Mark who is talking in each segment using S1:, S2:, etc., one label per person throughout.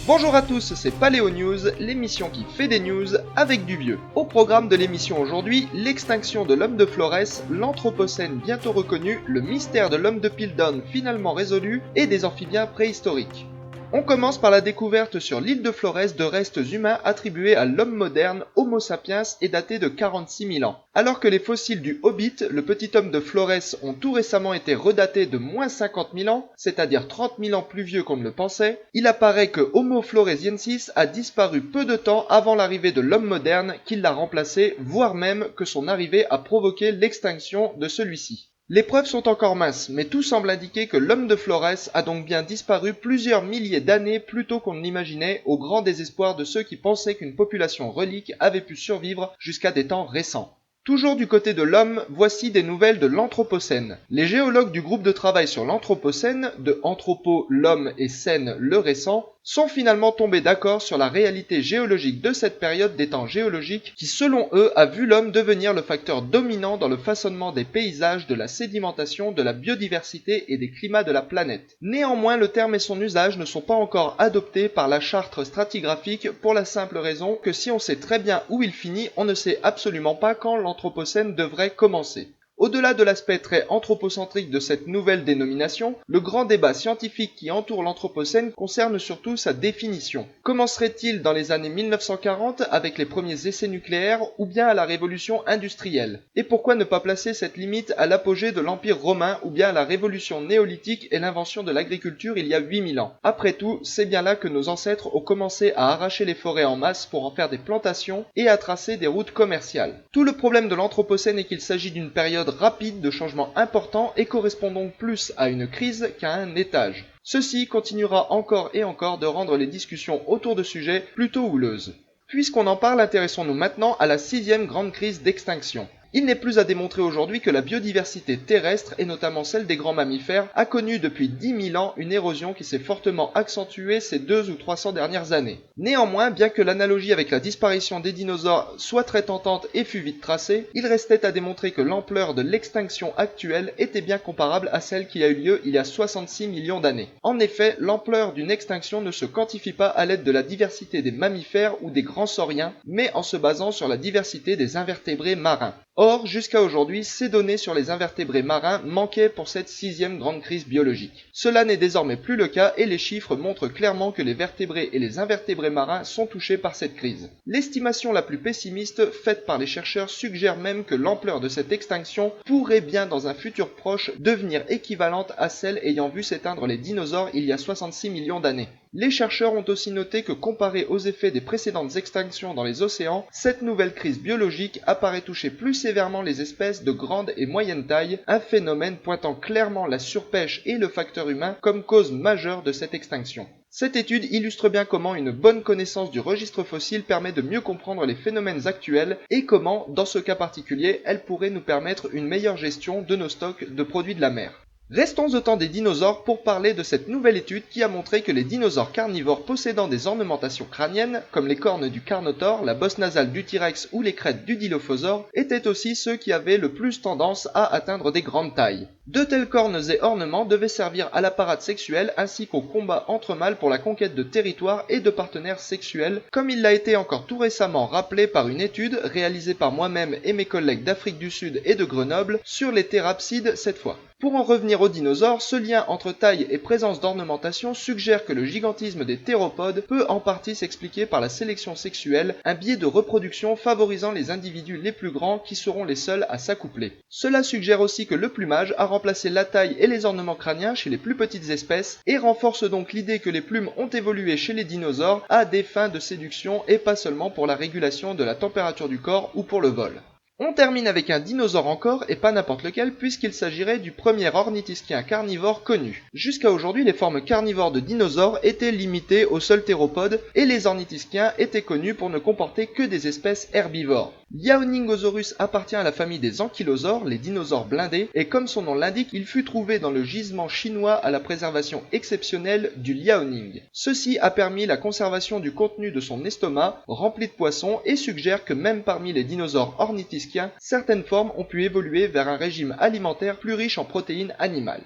S1: Bonjour à tous, c'est Paléo News, l'émission qui fait des news avec du vieux. Au programme de l'émission aujourd'hui, l'extinction de l'homme de Flores, l'anthropocène bientôt reconnu, le mystère de l'homme de Piltdown finalement résolu et des amphibiens préhistoriques. On commence par la découverte sur l'île de Flores de restes humains attribués à l'homme moderne, Homo sapiens, et datés de 46 000 ans. Alors que les fossiles du Hobbit, le petit homme de Flores, ont tout récemment été redatés de moins 50 000 ans, c'est-à-dire 30 000 ans plus vieux qu'on ne le pensait, il apparaît que Homo floresiensis a disparu peu de temps avant l'arrivée de l'homme moderne qui l'a remplacé, voire même que son arrivée a provoqué l'extinction de celui-ci. Les preuves sont encore minces, mais tout semble indiquer que l'homme de Flores a donc bien disparu plusieurs milliers d'années plus tôt qu'on ne l'imaginait, au grand désespoir de ceux qui pensaient qu'une population relique avait pu survivre jusqu'à des temps récents. Toujours du côté de l'homme, voici des nouvelles de l'Anthropocène. Les géologues du groupe de travail sur l'Anthropocène, de Anthropo, l'homme et Cène, le récent, sont finalement tombés d'accord sur la réalité géologique de cette période des temps géologiques qui, selon eux, a vu l'homme devenir le facteur dominant dans le façonnement des paysages, de la sédimentation, de la biodiversité et des climats de la planète. Néanmoins, le terme et son usage ne sont pas encore adoptés par la charte stratigraphique pour la simple raison que si on sait très bien où il finit, on ne sait absolument pas quand l'Anthropocène devrait commencer. Au-delà de l'aspect très anthropocentrique de cette nouvelle dénomination, le grand débat scientifique qui entoure l'Anthropocène concerne surtout sa définition. Commencerait-il dans les années 1940 avec les premiers essais nucléaires ou bien à la révolution industrielle? Et pourquoi ne pas placer cette limite à l'apogée de l'Empire romain ou bien à la révolution néolithique et l'invention de l'agriculture il y a 8000 ans? Après tout, c'est bien là que nos ancêtres ont commencé à arracher les forêts en masse pour en faire des plantations et à tracer des routes commerciales. Tout le problème de l'Anthropocène est qu'il s'agit d'une période rapide de changements importants et correspond donc plus à une crise qu'à un étage. Ceci continuera encore et encore de rendre les discussions autour de sujets plutôt houleuses. Puisqu'on en parle, intéressons-nous maintenant à la 6e grande crise d'extinction. Il n'est plus à démontrer aujourd'hui que la biodiversité terrestre, et notamment celle des grands mammifères, a connu depuis 10 000 ans une érosion qui s'est fortement accentuée ces 200 ou 300 dernières années. Néanmoins, bien que l'analogie avec la disparition des dinosaures soit très tentante et fut vite tracée, il restait à démontrer que l'ampleur de l'extinction actuelle était bien comparable à celle qui a eu lieu il y a 66 millions d'années. En effet, l'ampleur d'une extinction ne se quantifie pas à l'aide de la diversité des mammifères ou des grands sauriens, mais en se basant sur la diversité des invertébrés marins. Or, jusqu'à aujourd'hui, ces données sur les invertébrés marins manquaient pour cette 6e grande crise biologique. Cela n'est désormais plus le cas et les chiffres montrent clairement que les vertébrés et les invertébrés marins sont touchés par cette crise. L'estimation la plus pessimiste faite par les chercheurs suggère même que l'ampleur de cette extinction pourrait bien dans un futur proche devenir équivalente à celle ayant vu s'éteindre les dinosaures il y a 66 millions d'années. Les chercheurs ont aussi noté que comparé aux effets des précédentes extinctions dans les océans, cette nouvelle crise biologique apparaît toucher plus sévèrement les espèces de grande et moyenne taille, un phénomène pointant clairement la surpêche et le facteur humain comme cause majeure de cette extinction. Cette étude illustre bien comment une bonne connaissance du registre fossile permet de mieux comprendre les phénomènes actuels et comment, dans ce cas particulier, elle pourrait nous permettre une meilleure gestion de nos stocks de produits de la mer. Restons au temps des dinosaures pour parler de cette nouvelle étude qui a montré que les dinosaures carnivores possédant des ornementations crâniennes, comme les cornes du Carnotaure, la bosse nasale du T-Rex ou les crêtes du Dilophosaure, étaient aussi ceux qui avaient le plus tendance à atteindre des grandes tailles. De telles cornes et ornements devaient servir à la parade sexuelle ainsi qu'au combat entre mâles pour la conquête de territoires et de partenaires sexuels, comme il l'a été encore tout récemment rappelé par une étude réalisée par moi-même et mes collègues d'Afrique du Sud et de Grenoble sur les thérapsides cette fois. Pour en revenir aux dinosaures, ce lien entre taille et présence d'ornementation suggère que le gigantisme des théropodes peut en partie s'expliquer par la sélection sexuelle, un biais de reproduction favorisant les individus les plus grands qui seront les seuls à s'accoupler. Cela suggère aussi que le plumage a remplacé la taille et les ornements crâniens chez les plus petites espèces et renforce donc l'idée que les plumes ont évolué chez les dinosaures à des fins de séduction et pas seulement pour la régulation de la température du corps ou pour le vol. On termine avec un dinosaure encore, et pas n'importe lequel, puisqu'il s'agirait du premier ornithischien carnivore connu. Jusqu'à aujourd'hui, les formes carnivores de dinosaures étaient limitées aux seuls théropodes, et les ornithischiens étaient connus pour ne comporter que des espèces herbivores. Liaoningosaurus appartient à la famille des ankylosaures, les dinosaures blindés, et comme son nom l'indique, il fut trouvé dans le gisement chinois à la préservation exceptionnelle du Liaoning. Ceci a permis la conservation du contenu de son estomac, rempli de poissons, et suggère que même parmi les dinosaures ornithischiens, certaines formes ont pu évoluer vers un régime alimentaire plus riche en protéines animales.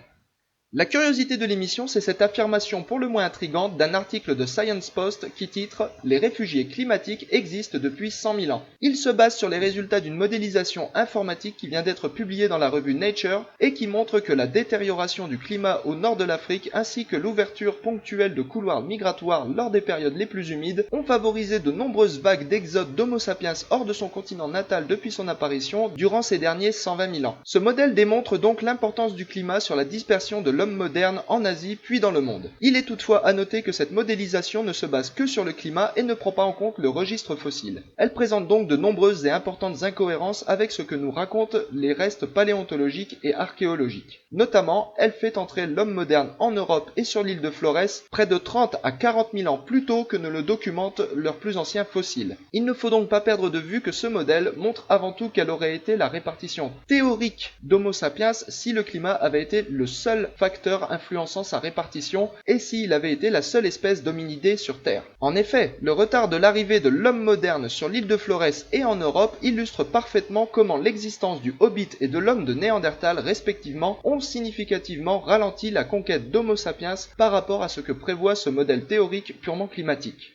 S1: La curiosité de l'émission, c'est cette affirmation pour le moins intrigante d'un article de Science Post qui titre « Les réfugiés climatiques existent depuis 100 000 ans ». Il se base sur les résultats d'une modélisation informatique qui vient d'être publiée dans la revue Nature et qui montre que la détérioration du climat au nord de l'Afrique ainsi que l'ouverture ponctuelle de couloirs migratoires lors des périodes les plus humides ont favorisé de nombreuses vagues d'exode d'Homo sapiens hors de son continent natal depuis son apparition durant ces derniers 120 000 ans. Ce modèle démontre donc l'importance du climat sur la dispersion de l'homme moderne en Asie puis dans le monde. Il est toutefois à noter que cette modélisation ne se base que sur le climat et ne prend pas en compte le registre fossile. Elle présente donc de nombreuses et importantes incohérences avec ce que nous racontent les restes paléontologiques et archéologiques. Notamment, elle fait entrer l'homme moderne en Europe et sur l'île de Florès près de 30 à 40 000 ans plus tôt que ne le documentent leurs plus anciens fossiles. Il ne faut donc pas perdre de vue que ce modèle montre avant tout quelle aurait été la répartition théorique d'Homo sapiens si le climat avait été le seul facteur influençant sa répartition et s'il avait été la seule espèce d'hominidés sur Terre. En effet, le retard de l'arrivée de l'homme moderne sur l'île de Florès et en Europe illustre parfaitement comment l'existence du Hobbit et de l'homme de Néandertal respectivement ont significativement ralenti la conquête d'Homo sapiens par rapport à ce que prévoit ce modèle théorique purement climatique.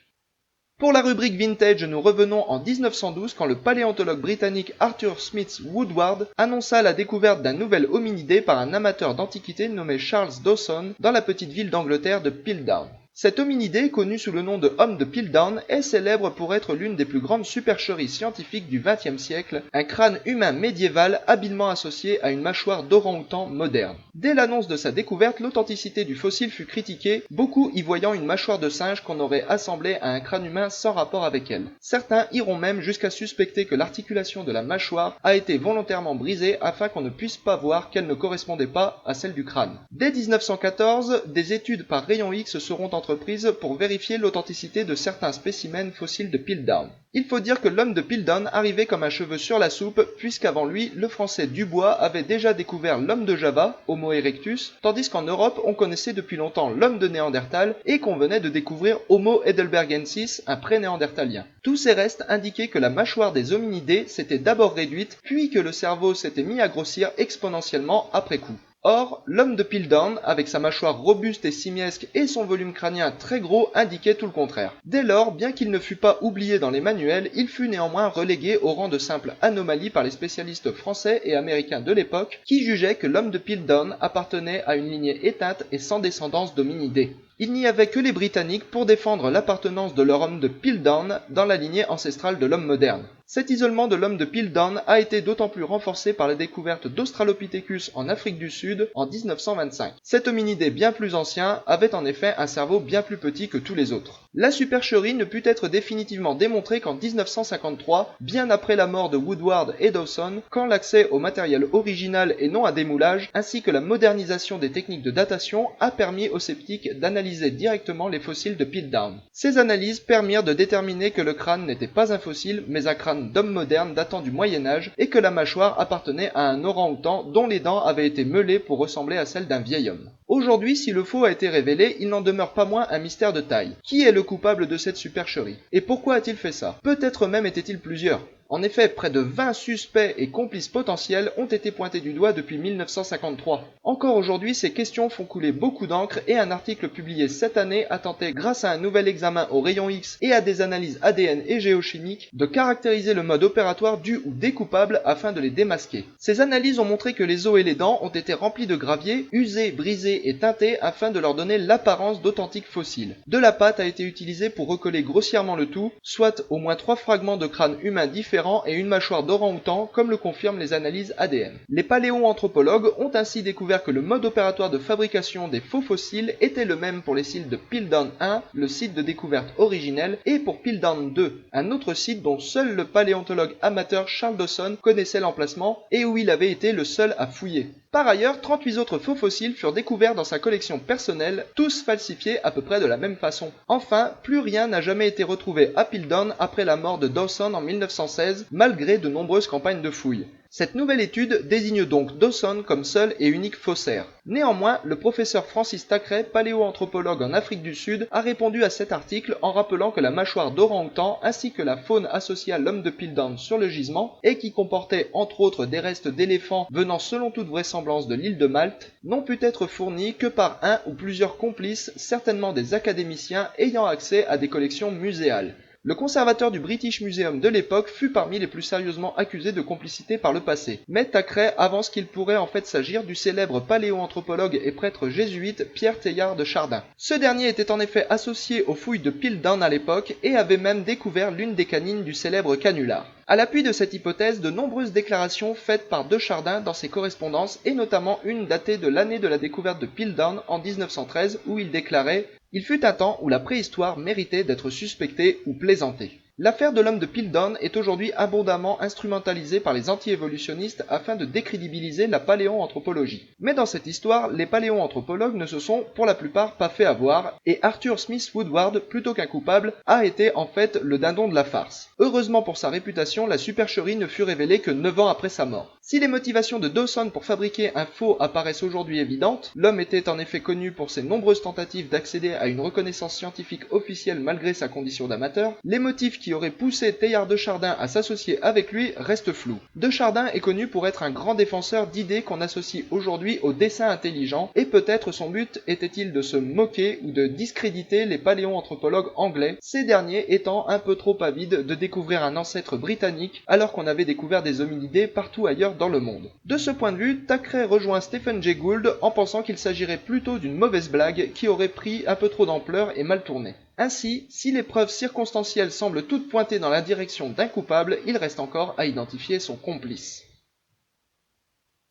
S1: Pour la rubrique Vintage, nous revenons en 1912 quand le paléontologue britannique Arthur Smith Woodward annonça la découverte d'un nouvel hominidé par un amateur d'antiquités nommé Charles Dawson dans la petite ville d'Angleterre de Piltdown. Cet hominidé, connu sous le nom de homme de Piltdown, est célèbre pour être l'une des plus grandes supercheries scientifiques du XXe siècle, un crâne humain médiéval habilement associé à une mâchoire d'orang-outan moderne. Dès l'annonce de sa découverte, l'authenticité du fossile fut critiquée, beaucoup y voyant une mâchoire de singe qu'on aurait assemblée à un crâne humain sans rapport avec elle. Certains iront même jusqu'à suspecter que l'articulation de la mâchoire a été volontairement brisée afin qu'on ne puisse pas voir qu'elle ne correspondait pas à celle du crâne. Dès 1914, des études par rayon X seront entreprises pour vérifier l'authenticité de certains spécimens fossiles de Piltdown. Il faut dire que l'homme de Piltdown arrivait comme un cheveu sur la soupe, puisqu'avant lui, le français Dubois avait déjà découvert l'homme de Java, Homo erectus, tandis qu'en Europe, on connaissait depuis longtemps l'homme de Néandertal et qu'on venait de découvrir Homo heidelbergensis, un pré-néandertalien. Tous ces restes indiquaient que la mâchoire des hominidés s'était d'abord réduite, puis que le cerveau s'était mis à grossir exponentiellement après coup. Or, l'homme de Piltdown, avec sa mâchoire robuste et simiesque et son volume crânien très gros, indiquait tout le contraire. Dès lors, bien qu'il ne fût pas oublié dans les manuels, il fut néanmoins relégué au rang de simple anomalie par les spécialistes français et américains de l'époque, qui jugeaient que l'homme de Piltdown appartenait à une lignée éteinte et sans descendance d'hominidés. Il n'y avait que les Britanniques pour défendre l'appartenance de leur homme de Piltdown dans la lignée ancestrale de l'homme moderne. Cet isolement de l'homme de Piltdown a été d'autant plus renforcé par la découverte d'Australopithecus en Afrique du Sud en 1925. Cet hominidé bien plus ancien avait en effet un cerveau bien plus petit que tous les autres. La supercherie ne put être définitivement démontrée qu'en 1953, bien après la mort de Woodward et Dawson, quand l'accès au matériel original et non à des moulages, ainsi que la modernisation des techniques de datation a permis aux sceptiques d'analyser directement les fossiles de Piltdown. Ces analyses permirent de déterminer que le crâne n'était pas un fossile, mais un crâne d'homme moderne datant du Moyen-Âge et que la mâchoire appartenait à un orang-outan dont les dents avaient été meulées pour ressembler à celles d'un vieil homme. Aujourd'hui, si le faux a été révélé, il n'en demeure pas moins un mystère de taille. Qui est le coupable de cette supercherie? Et pourquoi a-t-il fait ça? Peut-être même étaient-ils plusieurs. En effet, près de 20 suspects et complices potentiels ont été pointés du doigt depuis 1953. Encore aujourd'hui, ces questions font couler beaucoup d'encre et un article publié cette année a tenté, grâce à un nouvel examen au rayon X et à des analyses ADN et géochimiques, de caractériser le mode opératoire du ou des coupables afin de les démasquer. Ces analyses ont montré que les os et les dents ont été remplis de gravier, usés, brisés et teintés afin de leur donner l'apparence d'authentiques fossiles. De la pâte a été utilisée pour recoller grossièrement le tout, soit au moins 3 fragments de crâne humain différents et une mâchoire d'orang-outan, comme le confirment les analyses ADN. Les paléoanthropologues ont ainsi découvert que le mode opératoire de fabrication des faux fossiles était le même pour les sites de Piltdown 1, le site de découverte originel, et pour Piltdown 2, un autre site dont seul le paléontologue amateur Charles Dawson connaissait l'emplacement et où il avait été le seul à fouiller. Par ailleurs, 38 autres faux fossiles furent découverts dans sa collection personnelle, tous falsifiés à peu près de la même façon. Enfin, plus rien n'a jamais été retrouvé à Piltdown après la mort de Dawson en 1916, malgré de nombreuses campagnes de fouilles. Cette nouvelle étude désigne donc Dawson comme seul et unique faussaire. Néanmoins, le professeur Francis Thackeray, paléoanthropologue en Afrique du Sud, a répondu à cet article en rappelant que la mâchoire d'orang-outan ainsi que la faune associée à l'homme de Piltdown sur le gisement, et qui comportait entre autres des restes d'éléphants venant selon toute vraisemblance de l'île de Malte, n'ont pu être fournis que par un ou plusieurs complices, certainement des académiciens ayant accès à des collections muséales. Le conservateur du British Museum de l'époque fut parmi les plus sérieusement accusés de complicité par le passé. Mais Thackeray avance qu'il pourrait en fait s'agir du célèbre paléoanthropologue et prêtre jésuite Pierre Teilhard de Chardin. Ce dernier était en effet associé aux fouilles de Piltdown à l'époque et avait même découvert l'une des canines du célèbre canular. À l'appui de cette hypothèse, de nombreuses déclarations faites par de Chardin dans ses correspondances et notamment une datée de l'année de la découverte de Piltdown en 1913 où il déclarait « Il fut un temps où la préhistoire méritait d'être suspectée ou plaisantée ». L'affaire de l'homme de Piltdown est aujourd'hui abondamment instrumentalisée par les anti-évolutionnistes afin de décrédibiliser la paléoanthropologie. Mais dans cette histoire, les paléoanthropologues ne se sont pour la plupart pas fait avoir, et Arthur Smith Woodward, plutôt qu'un coupable, a été en fait le dindon de la farce. Heureusement pour sa réputation, la supercherie ne fut révélée que 9 ans après sa mort. Si les motivations de Dawson pour fabriquer un faux apparaissent aujourd'hui évidentes, l'homme était en effet connu pour ses nombreuses tentatives d'accéder à une reconnaissance scientifique officielle malgré sa condition d'amateur, les motifs qui aurait poussé Teilhard de Chardin à s'associer avec lui reste flou. De Chardin est connu pour être un grand défenseur d'idées qu'on associe aujourd'hui au dessin intelligent, et peut-être son but était-il de se moquer ou de discréditer les paléoanthropologues anglais, ces derniers étant un peu trop avides de découvrir un ancêtre britannique alors qu'on avait découvert des hominidés partout ailleurs dans le monde. De ce point de vue, Thackeray rejoint Stephen Jay Gould en pensant qu'il s'agirait plutôt d'une mauvaise blague qui aurait pris un peu trop d'ampleur et mal tourné. Ainsi, si les preuves circonstancielles semblent toutes pointer dans la direction d'un coupable, il reste encore à identifier son complice.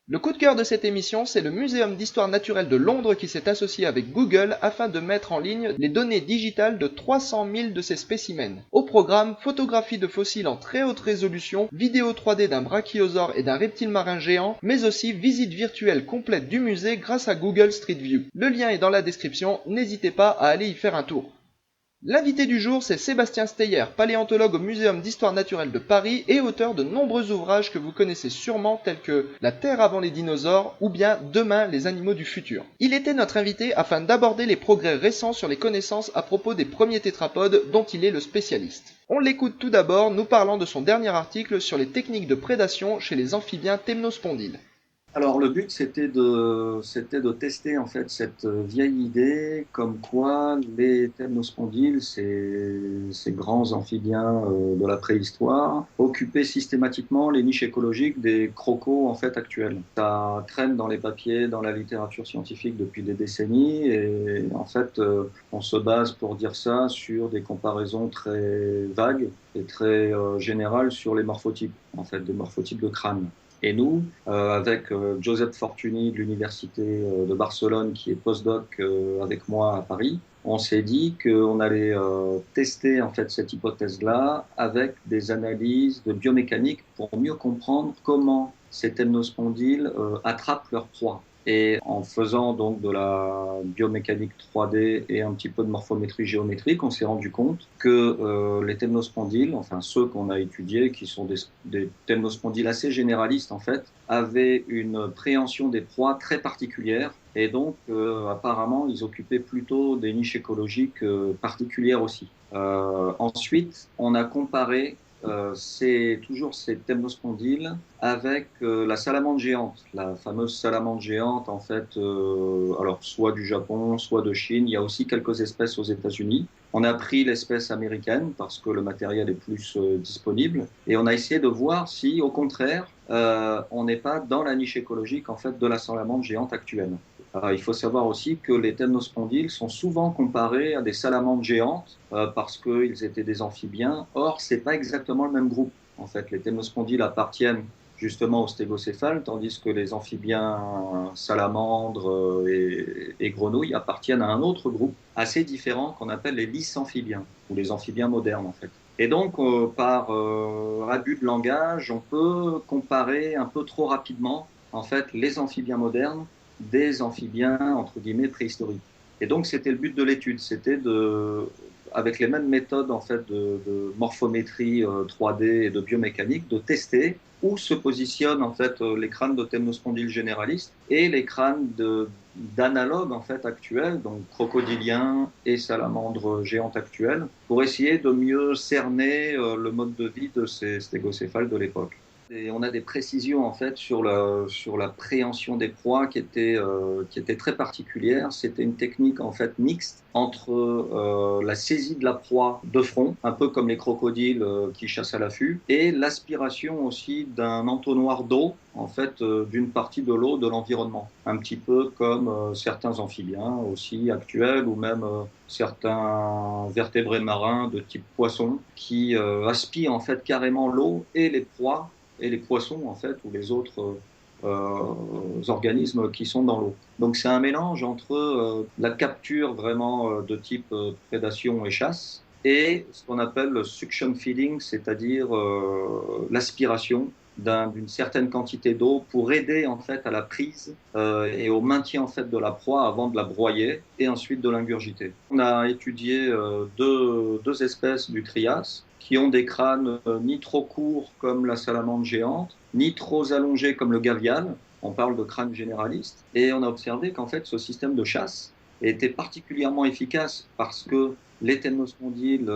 S1: Le coup de cœur de cette émission, c'est le Muséum d'Histoire Naturelle de Londres qui s'est associé avec Google afin de mettre en ligne les données digitales de 300 000 de ces spécimens. Au programme, photographie de fossiles en très haute résolution, vidéo 3D d'un brachiosaure et d'un reptile marin géant, mais aussi visite virtuelle complète du musée grâce à Google Street View. Le lien est dans la description, n'hésitez pas à aller y faire un tour. L'invité du jour, c'est Sébastien Steyer, paléontologue au Muséum d'Histoire Naturelle de Paris et auteur de nombreux ouvrages que vous connaissez sûrement tels que La Terre avant les dinosaures ou bien Demain les animaux du futur. Il était notre invité afin d'aborder les progrès récents sur les connaissances à propos des premiers tétrapodes dont il est le spécialiste. On l'écoute tout d'abord nous parlant de son dernier article sur les techniques de prédation chez les amphibiens temnospondyles.
S2: Alors le but c'était de tester en fait cette vieille idée comme quoi les temnospondyles, ces grands amphibiens de la préhistoire, occupaient systématiquement les niches écologiques des crocos en fait actuels. Ça traîne dans les papiers, dans la littérature scientifique depuis des décennies et en fait on se base pour dire ça sur des comparaisons très vagues et très générales sur les morphotypes, en fait des morphotypes de crâne. Et nous, avec Josep Fortuny de l'Université de Barcelone, qui est postdoc avec moi à Paris, on s'est dit qu'on allait tester en fait cette hypothèse-là avec des analyses de biomécanique pour mieux comprendre comment ces temnospondyles attrapent leur proie. Et en faisant donc de la biomécanique 3D et un petit peu de morphométrie géométrique, on s'est rendu compte que les temnospondyles, enfin ceux qu'on a étudiés, qui sont des temnospondyles assez généralistes en fait, avaient une préhension des proies très particulière. Et donc, apparemment, ils occupaient plutôt des niches écologiques particulières aussi. Ensuite, on a comparé c'est toujours ces temnospondyles avec la salamandre géante, la fameuse salamandre géante en fait, alors soit du Japon, soit de Chine. Il y a aussi quelques espèces aux États-Unis. On a pris l'espèce américaine parce que le matériel est plus disponible et on a essayé de voir si, au contraire, on n'est pas dans la niche écologique en fait de la salamandre géante actuelle. Il faut savoir aussi que les temnospondyles sont souvent comparés à des salamandres géantes parce qu'ils étaient des amphibiens. Or, c'est pas exactement le même groupe. En fait, les temnospondyles appartiennent justement aux stégocéphales, tandis que les amphibiens salamandres et grenouilles appartiennent à un autre groupe assez différent qu'on appelle les lysamphibiens ou les amphibiens modernes en fait. Et donc, par abus de langage, on peut comparer un peu trop rapidement en fait les amphibiens modernes des amphibiens entre guillemets préhistoriques. Et donc c'était le but de l'étude, c'était avec les mêmes méthodes en fait de morphométrie 3D et de biomécanique, de tester où se positionnent en fait les crânes de temnospondyles généralistes et les crânes d'analogues en fait actuels, donc crocodiliens et salamandres géantes actuelles, pour essayer de mieux cerner le mode de vie de ces stégocéphales de l'époque. Et on a des précisions en fait sur la préhension des proies qui était très particulière. C'était une technique en fait mixte entre la saisie de la proie de front, un peu comme les crocodiles qui chassent à l'affût, et l'aspiration aussi d'un entonnoir d'eau en fait d'une partie de l'eau de l'environnement, un petit peu comme certains amphibiens aussi actuels ou même certains vertébrés marins de type poisson qui aspirent en fait carrément l'eau et les proies et les poissons en fait ou les autres organismes qui sont dans l'eau. Donc c'est un mélange entre la capture vraiment de type prédation et chasse et ce qu'on appelle le suction feeding, c'est-à-dire l'aspiration d'une certaine quantité d'eau pour aider en fait à la prise et au maintien en fait de la proie avant de la broyer et ensuite de l'ingurgiter. On a étudié deux espèces du Trias qui ont des crânes ni trop courts comme la salamandre géante, ni trop allongés comme le gavial. On parle de crâne généraliste. Et on a observé qu'en fait, ce système de chasse était particulièrement efficace parce que les temnospondyles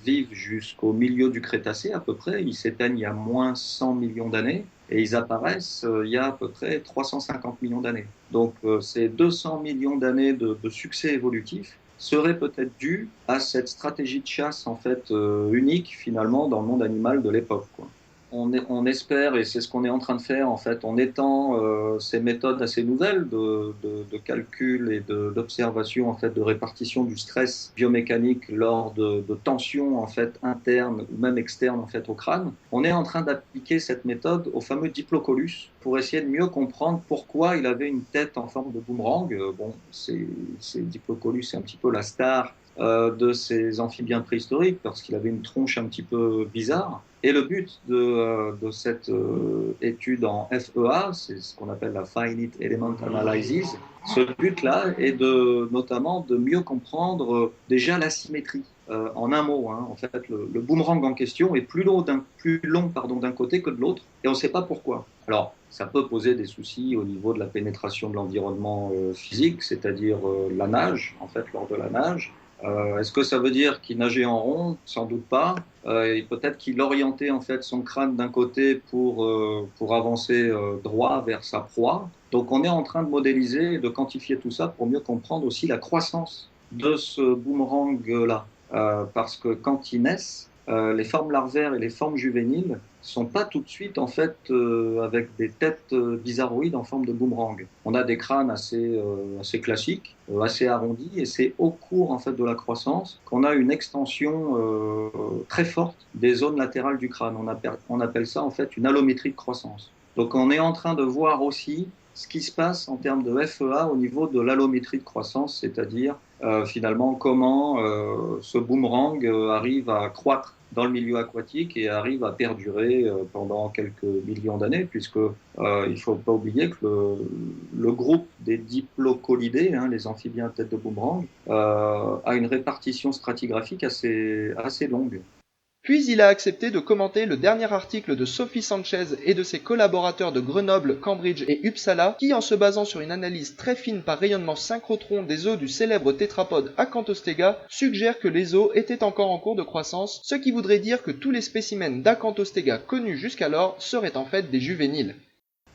S2: vivent jusqu'au milieu du Crétacé à peu près. Ils s'éteignent il y a moins 100 millions d'années et ils apparaissent il y a à peu près 350 millions d'années. Donc ces 200 millions d'années de succès évolutif serait peut-être dû à cette stratégie de chasse en fait unique finalement dans le monde animal de l'époque, quoi. On espère, et c'est ce qu'on est en train de faire en fait, on étend ces méthodes assez nouvelles de calcul et d'observation en fait de répartition du stress biomécanique lors de tensions en fait internes ou même externes en fait au crâne. On est en train d'appliquer cette méthode au fameux Diplocolus pour essayer de mieux comprendre pourquoi il avait une tête en forme de boomerang. Bon, Diplocolus, c'est un petit peu la star de ces amphibiens préhistoriques parce qu'il avait une tronche un petit peu bizarre. Et le but de cette étude en FEA, c'est ce qu'on appelle la Finite Element Analysis. Ce but-là est notamment de mieux comprendre déjà l'asymétrie. En un mot, hein, en fait, le boomerang en question est plus long d'un côté que de l'autre, et on ne sait pas pourquoi. Alors, ça peut poser des soucis au niveau de la pénétration de l'environnement physique, c'est-à-dire la nage, en fait, lors de la nage. Est-ce que ça veut dire qu'il nageait en rond? Sans doute pas. Et peut-être qu'il orientait en fait son crâne d'un côté pour avancer droit vers sa proie. Donc on est en train de modéliser et de quantifier tout ça pour mieux comprendre aussi la croissance de ce boomerang-là. Parce que quand ils naissent, les formes larvaires et les formes juvéniles sont pas tout de suite en fait avec des têtes bizarroïdes en forme de boomerang. On a des crânes assez classiques, assez arrondis, et c'est au cours en fait de la croissance qu'on a une extension très forte des zones latérales du crâne. On appelle ça en fait une allométrie de croissance. Donc on est en train de voir aussi ce qui se passe en termes de FEA au niveau de l'allométrie de croissance, c'est-à-dire finalement comment ce boomerang arrive à croître dans le milieu aquatique et arrive à perdurer pendant quelques millions d'années, puisque il ne faut pas oublier que le groupe des diplocolidés, hein, les amphibiens à tête de boomerang, a une répartition stratigraphique assez longue.
S1: Puis il a accepté de commenter le dernier article de Sophie Sanchez et de ses collaborateurs de Grenoble, Cambridge et Uppsala, qui en se basant sur une analyse très fine par rayonnement synchrotron des os du célèbre tétrapode Acanthostega, suggère que les os étaient encore en cours de croissance, ce qui voudrait dire que tous les spécimens d'Acanthostega connus jusqu'alors seraient en fait des juvéniles.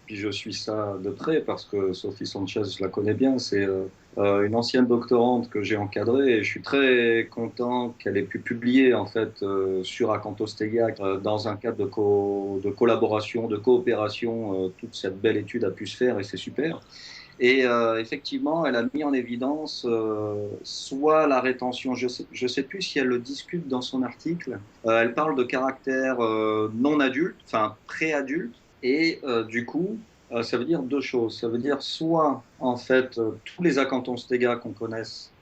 S2: Puis je suis ça de près parce que Sophie Sanchez, je la connais bien, c'est une ancienne doctorante que j'ai encadrée et je suis très content qu'elle ait pu publier en fait sur Acanthostega dans un cadre de collaboration, de coopération, toute cette belle étude a pu se faire et c'est super. Et effectivement, elle a mis en évidence soit la rétention, je sais plus si elle le discute dans son article, elle parle de caractère non adulte, enfin pré-adulte, et du coup, ça veut dire deux choses. Ça veut dire soit, en fait, tous les Acanthostega qu'on connaisse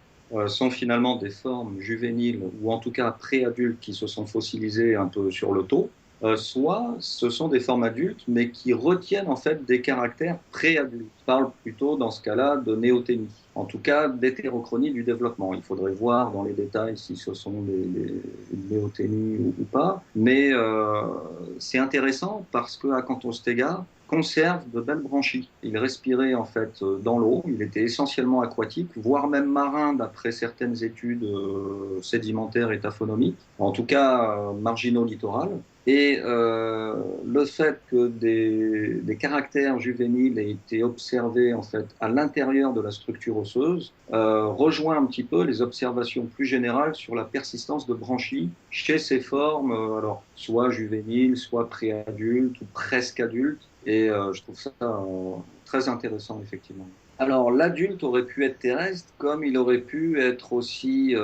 S2: sont finalement des formes juvéniles, ou en tout cas pré-adultes qui se sont fossilisés un peu sur le taux, soit ce sont des formes adultes, mais qui retiennent en fait des caractères pré-adultes. Je parle plutôt dans ce cas-là de néothénie, en tout cas d'hétérochronie du développement. Il faudrait voir dans les détails si ce sont des néothénies ou pas, mais c'est intéressant parce que Acanthostega conserve de belles branchies. Il respirait en fait dans l'eau, il était essentiellement aquatique, voire même marin d'après certaines études sédimentaires et taphonomiques, en tout cas marginaux-littorales. Et le fait que des caractères juvéniles aient été observés en fait à l'intérieur de la structure osseuse rejoint un petit peu les observations plus générales sur la persistance de branchies chez ces formes, alors soit juvéniles, soit préadultes ou presque adultes. Et je trouve ça très intéressant effectivement. Alors, l'adulte aurait pu être terrestre, comme il aurait pu être aussi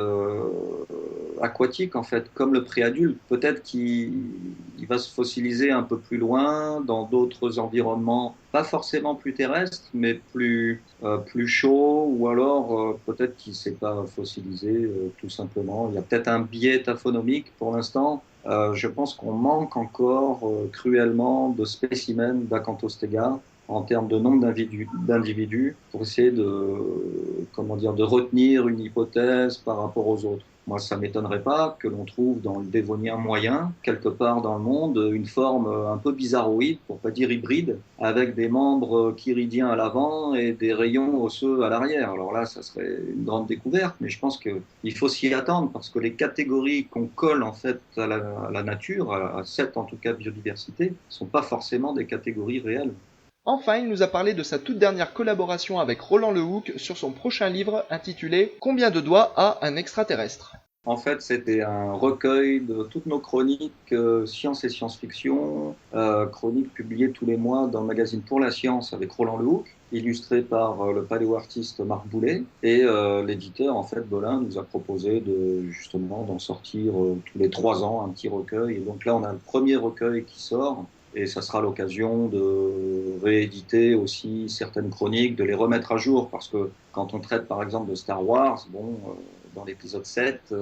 S2: aquatique, en fait, comme le préadulte. Peut-être qu'il va se fossiliser un peu plus loin, dans d'autres environnements, pas forcément plus terrestres, mais plus chauds, ou alors peut-être qu'il ne s'est pas fossilisé, tout simplement. Il y a peut-être un biais taphonomique pour l'instant. Je pense qu'on manque encore cruellement de spécimens d'Acanthostega en termes de nombre d'individus pour essayer de retenir une hypothèse par rapport aux autres. Moi, ça m'étonnerait pas que l'on trouve dans le Dévonien moyen, quelque part dans le monde, une forme un peu bizarroïde, pour pas dire hybride, avec des membres chiridiens à l'avant et des rayons osseux à l'arrière. Alors là, ça serait une grande découverte, mais je pense qu'il faut s'y attendre parce que les catégories qu'on colle en fait à la nature, à cette en tout cas biodiversité, sont pas forcément des catégories réelles.
S1: Enfin, il nous a parlé de sa toute dernière collaboration avec Roland Lehoucq sur son prochain livre intitulé Combien de doigts a un extraterrestre?
S2: En fait, c'était un recueil de toutes nos chroniques science et science-fiction, chroniques publiées tous les mois dans le magazine Pour la Science avec Roland Lehoucq, illustré par le paléoartiste Marc Boulet. Et l'éditeur, en fait, Belin, nous a proposé justement d'en sortir tous les 3 ans un petit recueil. Et donc là, on a le premier recueil qui sort. Et ça sera l'occasion de rééditer aussi certaines chroniques, de les remettre à jour, parce que quand on traite par exemple de Star Wars, bon, dans l'épisode 7,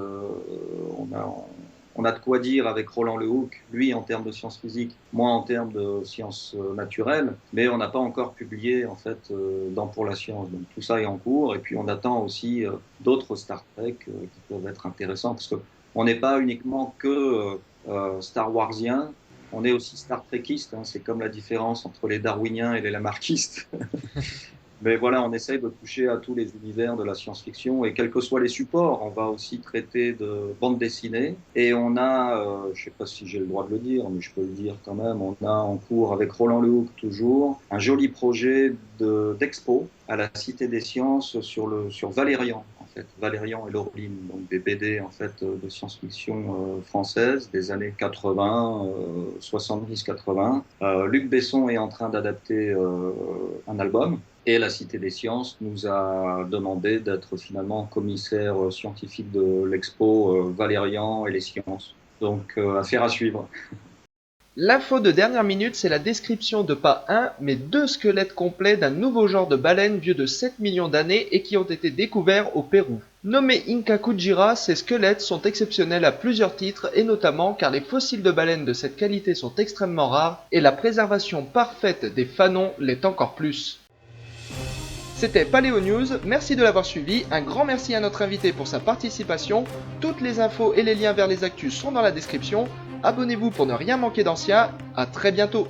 S2: on a de quoi dire avec Roland Lehoucq, lui en termes de sciences physiques, moi en termes de sciences naturelles, mais on n'a pas encore publié en fait dans Pour la Science. Donc tout ça est en cours, et puis on attend aussi d'autres Star Trek qui peuvent être intéressants, parce que on n'est pas uniquement que Star Warsien, on est aussi Star Trekiste, hein, c'est comme la différence entre les darwiniens et les lamarckistes. Mais voilà, on essaye de toucher à tous les univers de la science-fiction et quels que soient les supports, on va aussi traiter de bande dessinée. Et on a, je ne sais pas si j'ai le droit de le dire, mais je peux le dire quand même, on a en cours avec Roland Lehoucq toujours un joli projet d'expo à la Cité des Sciences sur Valérian. En fait, Valérian et Laureline, donc des BD en fait de science-fiction française des années 80, 70-80. Luc Besson est en train d'adapter un album. Et la Cité des Sciences nous a demandé d'être finalement commissaire scientifique de l'expo Valérian et les sciences. Donc, affaire à suivre.
S1: L'info de dernière minute, c'est la description de pas un, mais 2 squelettes complets d'un nouveau genre de baleine vieux de 7 millions d'années et qui ont été découverts au Pérou. Nommés Inca Kujira, ces squelettes sont exceptionnels à plusieurs titres et notamment car les fossiles de baleines de cette qualité sont extrêmement rares et la préservation parfaite des fanons l'est encore plus. C'était Paléo News, merci de l'avoir suivi, un grand merci à notre invité pour sa participation, toutes les infos et les liens vers les actus sont dans la description, abonnez-vous pour ne rien manquer d'anciens, à très bientôt.